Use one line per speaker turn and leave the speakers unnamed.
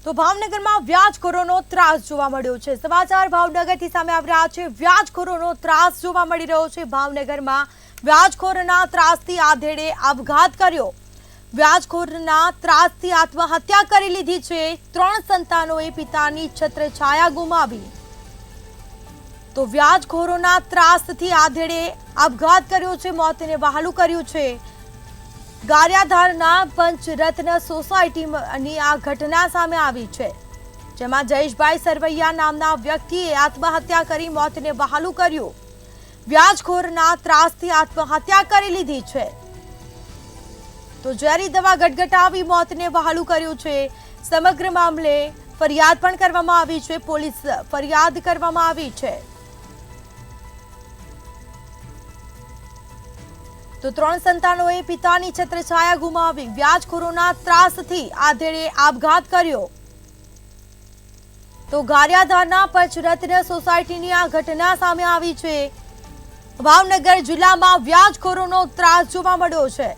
તો ભાવનગરમાં વ્યાજખોરોનો ત્રાસ જોવા મળ્યો છે। સમાચાર ભાવનગરથી સામે આવી રહ્યા છે। વ્યાજખોરોનો ત્રાસ જોવા મળી રહ્યો છે। ભાવનગરમાં વ્યાજખોરના ત્રાસથી આધેડે આપઘાત કર્યો। વ્યાજખોરના ત્રાસથી આત્મહત્યા કરી લીધી છે। 3 સંતાનોએ પિતાની છત્રછાયા ગુમાવી। તો વ્યાજખોરોના ત્રાસથી આધેડે આપઘાત કર્યો છે, મોતને વહાલું કર્યું છે। ગારિયાધારના પંચરત્ન સોસાયટીની આ ઘટના સામે આવી છે, જેમાં જયેશભાઈ સરવૈયા નામના વ્યક્તિએ આત્મહત્યા કરી મોતને વહાલું કર્યું। વ્યાજખોરના ત્રાસથી આત્મહત્યા કરી લીધી છે। તો ઝેરી દવા ગટગટાવી મોતને વહાલું કર્યું છે। સમગ્ર મામલે ફરિયાદ પણ કરવામાં આવી છે। પોલીસ ફરિયાદ કરવામાં આવી છે। તો 3 સંતાનોએ પિતાની છત્રછાયા ગુમાવી। વ્યાજખોરોના ત્રાસથી આધેડે આપઘાત કર્યો। તો ગારિયાધારના પંચરત્ન સોસાયટીની આ ઘટના સામે આવી છે। ભાવનગર જિલ્લામાં વ્યાજખોરોનો ત્રાસ જોવા મળ્યો છે।